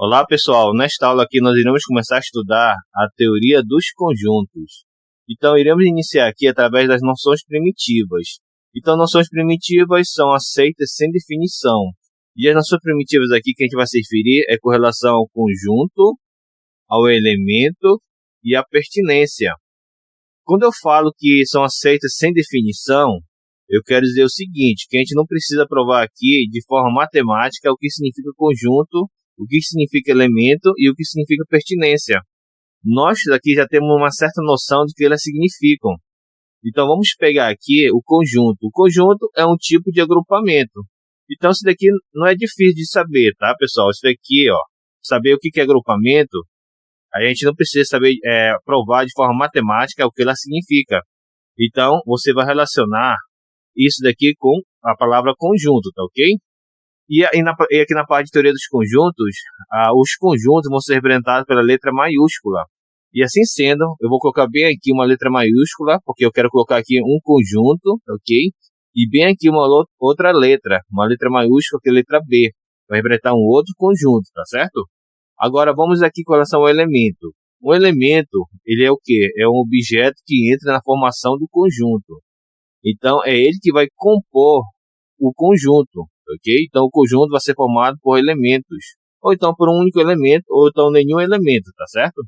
Olá pessoal, nesta aula aqui nós iremos começar a estudar a teoria dos conjuntos. Então iremos iniciar aqui através das noções primitivas. Então noções primitivas são aceitas sem definição. E as noções primitivas aqui que a gente vai se referir é com relação ao conjunto, ao elemento e à pertinência. Quando eu falo que são aceitas sem definição, eu quero dizer o seguinte, que a gente não precisa provar aqui de forma matemática o que significa conjunto, o que significa elemento e o que significa pertinência. Nós aqui já temos uma certa noção de que elas significam. Então vamos pegar aqui o conjunto. O conjunto é um tipo de agrupamento. Então isso daqui não é difícil de saber, tá pessoal? Isso daqui, saber o que é agrupamento, a gente não precisa saber provar de forma matemática o que ela significa. Então você vai relacionar isso daqui com a palavra conjunto, tá ok? E aqui na parte de teoria dos conjuntos, os conjuntos vão ser representados pela letra maiúscula. E assim sendo, eu vou colocar bem aqui uma letra maiúscula, porque eu quero colocar aqui um conjunto, ok? E bem aqui uma outra letra, uma letra maiúscula, que é a letra B. Vai representar um outro conjunto, tá certo? Agora vamos aqui com relação ao elemento. O elemento, ele é o quê? É um objeto que entra na formação do conjunto. Então é ele que vai compor o conjunto. Ok? Então o conjunto vai ser formado por elementos, ou então por um único elemento, ou então nenhum elemento, tá certo?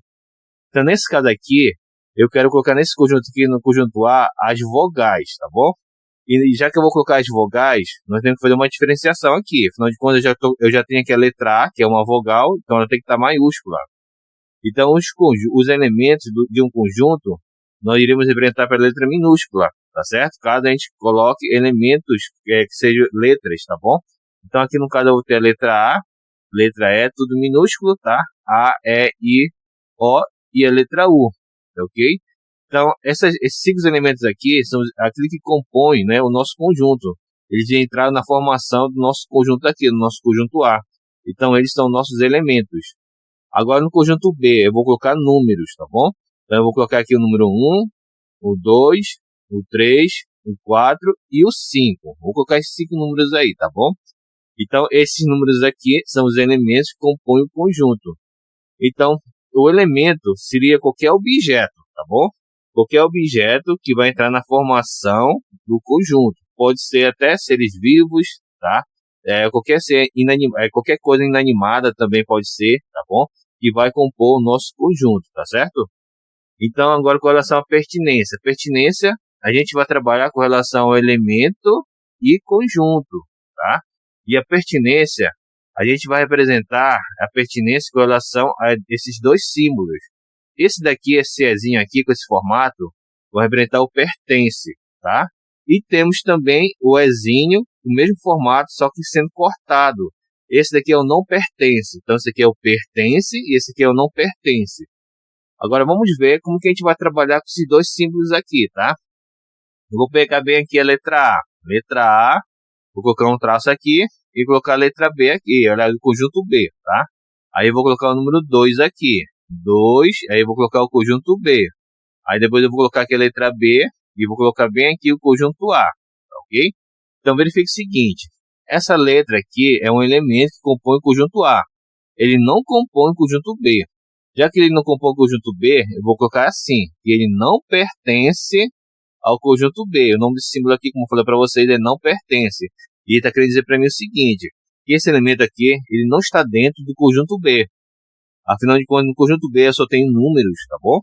Então nesse caso aqui, eu quero colocar nesse conjunto aqui, no conjunto A, as vogais, tá bom? E já que eu vou colocar as vogais, nós temos que fazer uma diferenciação aqui. Afinal de contas, eu já tenho aqui a letra A, que é uma vogal, então ela tem que estar maiúscula. Então os elementos de um conjunto, nós iremos representar pela letra minúscula, tá certo? Caso a gente coloque elementos que sejam letras, tá bom? Então aqui no caso eu vou ter a letra A, letra E, tudo minúsculo, tá? A, E, I, O e a letra U, ok? Então esses 5 elementos aqui são aquilo que compõem, né, o nosso conjunto. Eles entraram na formação do nosso conjunto aqui, do nosso conjunto A. Então eles são nossos elementos. Agora no conjunto B eu vou colocar números, tá bom? Então eu vou colocar aqui o número 1, o 2, o 3, o 4 e o 5. Vou colocar esses 5 números aí, tá bom? Então, esses números aqui são os elementos que compõem o conjunto. Então, o elemento seria qualquer objeto, tá bom? Qualquer objeto que vai entrar na formação do conjunto. Pode ser até seres vivos, tá? Qualquer coisa inanimada também pode ser, tá bom? Que vai compor o nosso conjunto, tá certo? Então, agora com relação à pertinência. Pertinência, a gente vai trabalhar com relação ao elemento e conjunto, tá? E a pertinência, a gente vai representar a pertinência com relação a esses dois símbolos. Esse daqui, esse Ezinho aqui, com esse formato, vai representar o pertence, tá? E temos também o Ezinho, o mesmo formato, só que sendo cortado. Esse daqui é o não pertence. Então, esse aqui é o pertence e esse aqui é o não pertence. Agora vamos ver como que a gente vai trabalhar com esses dois símbolos aqui, tá? Eu vou pegar bem aqui a letra A. Letra A, vou colocar um traço aqui e colocar a letra B aqui, olha, o conjunto B, tá? Aí eu vou colocar o número 2 aqui. 2, aí eu vou colocar o conjunto B. Aí depois eu vou colocar aqui a letra B e vou colocar bem aqui o conjunto A, tá ok? Então verifique o seguinte, essa letra aqui é um elemento que compõe o conjunto A. Ele não compõe o conjunto B. Já que ele não compõe o conjunto B, eu vou colocar assim, que ele não pertence ao conjunto B. O nome desse símbolo aqui, como eu falei para vocês, é não pertence. E ele está querendo dizer para mim o seguinte, que esse elemento aqui, ele não está dentro do conjunto B. Afinal de contas, no conjunto B eu só tenho números, tá bom?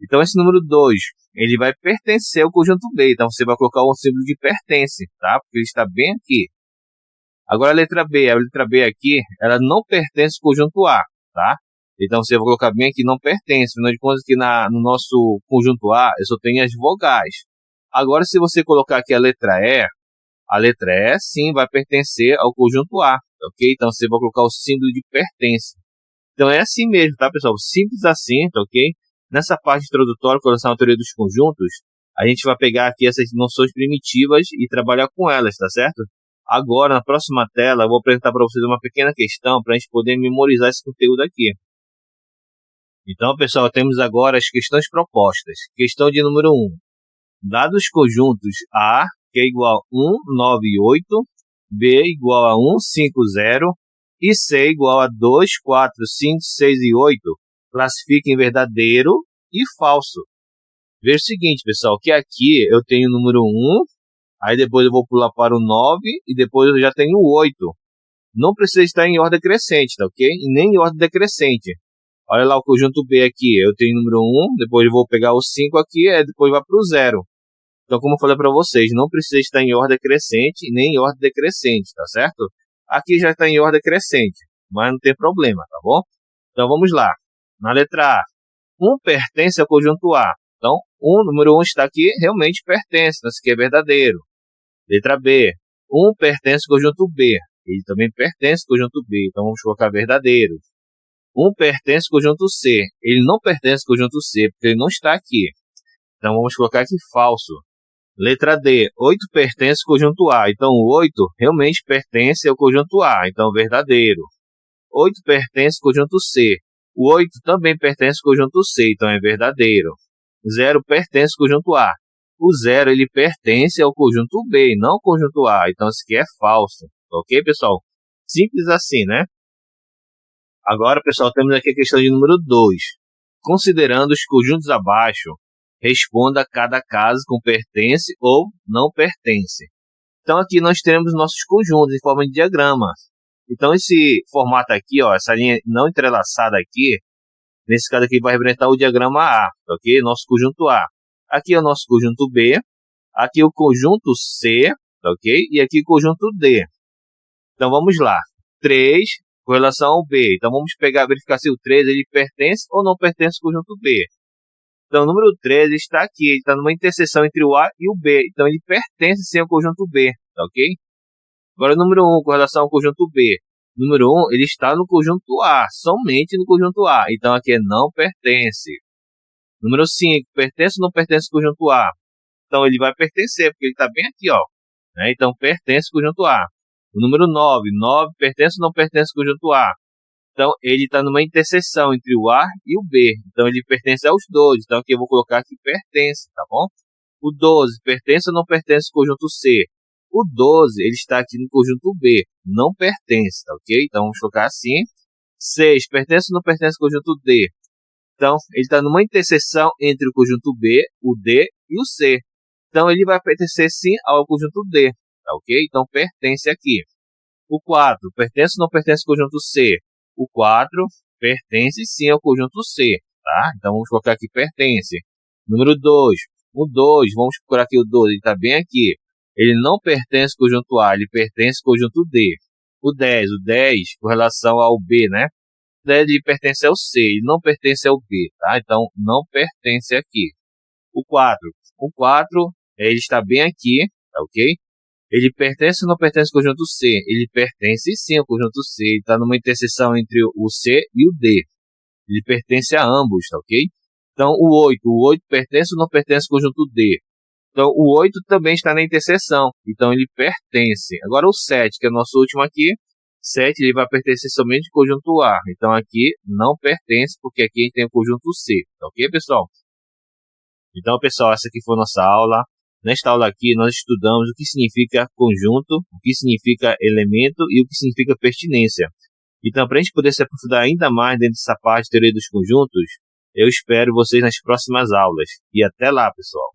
Então esse número 2, ele vai pertencer ao conjunto B. Então você vai colocar um símbolo de pertence, tá? Porque ele está bem aqui. Agora a letra B aqui, ela não pertence ao conjunto A, tá? Então você vai colocar bem aqui, não pertence. Afinal de contas, que no nosso conjunto A, eu só tenho as vogais. Agora, se você colocar aqui a letra E, sim, vai pertencer ao conjunto A, ok? Então você vai colocar o símbolo de pertence. Então é assim mesmo, tá, pessoal? Simples assim, tá ok? Nessa parte introdutória, com relação à teoria dos conjuntos, a gente vai pegar aqui essas noções primitivas e trabalhar com elas, tá certo? Agora, na próxima tela, eu vou apresentar para vocês uma pequena questão para a gente poder memorizar esse conteúdo aqui. Então, pessoal, temos agora as questões propostas. Questão de número 1. Dados os conjuntos A, que é igual a 1, 9, 8, B igual a 1, 5, 0, E C igual a 2, 4, 5, 6 e 8 classifica em verdadeiro e falso. Veja o seguinte, pessoal, que aqui eu tenho o número 1, aí depois eu vou pular para o 9 e depois eu já tenho o 8. Não precisa estar em ordem crescente, tá ok? E nem em ordem decrescente. Olha lá o conjunto B aqui, eu tenho o número 1, depois eu vou pegar o 5 aqui, aí depois vai para o 0. Então, como eu falei para vocês, não precisa estar em ordem crescente e nem em ordem decrescente, tá certo? Aqui já está em ordem crescente, mas não tem problema, tá bom? Então, vamos lá. Na letra A, 1 pertence ao conjunto A. Então, o número 1 está aqui, realmente pertence, então isso aqui é verdadeiro. Letra B, 1 pertence ao conjunto B. Ele também pertence ao conjunto B, então vamos colocar verdadeiro. 1 pertence ao conjunto C. Ele não pertence ao conjunto C, porque ele não está aqui. Então, vamos colocar aqui falso. Letra D, 8 pertence ao conjunto A. Então, o 8 realmente pertence ao conjunto A. Então, verdadeiro. 8 pertence ao conjunto C. O 8 também pertence ao conjunto C. Então, é verdadeiro. 0 pertence ao conjunto A. O 0 ele pertence ao conjunto B, não ao conjunto A. Então, isso aqui é falso. Ok, pessoal? Simples assim, né? Agora, pessoal, temos aqui a questão de número 2. Considerando os conjuntos abaixo, responda a cada caso com pertence ou não pertence. Então, aqui nós teremos nossos conjuntos em forma de diagrama. Então, esse formato aqui, ó, essa linha não entrelaçada aqui, nesse caso aqui vai representar o diagrama A, ok? Nosso conjunto A. Aqui é o nosso conjunto B, aqui o conjunto C, ok? E aqui o conjunto D. Então, vamos lá. 3 com relação ao B. Então, vamos verificar se o 3 ele pertence ou não pertence ao conjunto B. Então, o número 13 está aqui, ele está numa interseção entre o A e o B. Então, ele pertence sim ao conjunto B, tá ok? Agora, o número 1 com relação ao conjunto B. O número 1, ele está no conjunto A, somente no conjunto A. Então, aqui é não pertence. Número 5, pertence ou não pertence ao conjunto A? Então, ele vai pertencer, porque ele está bem aqui, ó. Né? Então, pertence ao conjunto A. O número 9, 9 pertence ou não pertence ao conjunto A? Então, ele está numa interseção entre o A e o B. Então, ele pertence aos dois. Então, aqui eu vou colocar que pertence, tá bom? O 12, pertence ou não pertence ao conjunto C? O 12, ele está aqui no conjunto B. Não pertence, tá ok? Então, vamos colocar assim. 6, pertence ou não pertence ao conjunto D? Então, ele está numa interseção entre o conjunto B, o D e o C. Então, ele vai pertencer sim ao conjunto D, tá ok? Então, pertence aqui. O 4, pertence ou não pertence ao conjunto C? O 4 pertence sim ao conjunto C, tá? Então, vamos colocar aqui pertence. Número 2. O 2, vamos procurar aqui o 2, ele está bem aqui. Ele não pertence ao conjunto A, ele pertence ao conjunto D. O 10 com relação ao B, né? O 10 ele pertence ao C, ele não pertence ao B, tá? Então, não pertence aqui. O 4 ele está bem aqui, tá ok? Ele pertence ou não pertence ao conjunto C? Ele pertence sim ao conjunto C. Ele está numa interseção entre o C e o D. Ele pertence a ambos, tá ok? Então, o 8 pertence ou não pertence ao conjunto D? Então, o 8 também está na interseção. Então, ele pertence. Agora, o 7, que é o nosso último aqui. 7, ele vai pertencer somente ao conjunto A. Então, aqui não pertence, porque aqui a gente tem o conjunto C. Tá ok, pessoal? Então, pessoal, essa aqui foi a nossa aula. Nesta aula aqui, nós estudamos o que significa conjunto, o que significa elemento e o que significa pertinência. Então, para a gente poder se aprofundar ainda mais dentro dessa parte de teoria dos conjuntos, eu espero vocês nas próximas aulas. E até lá, pessoal!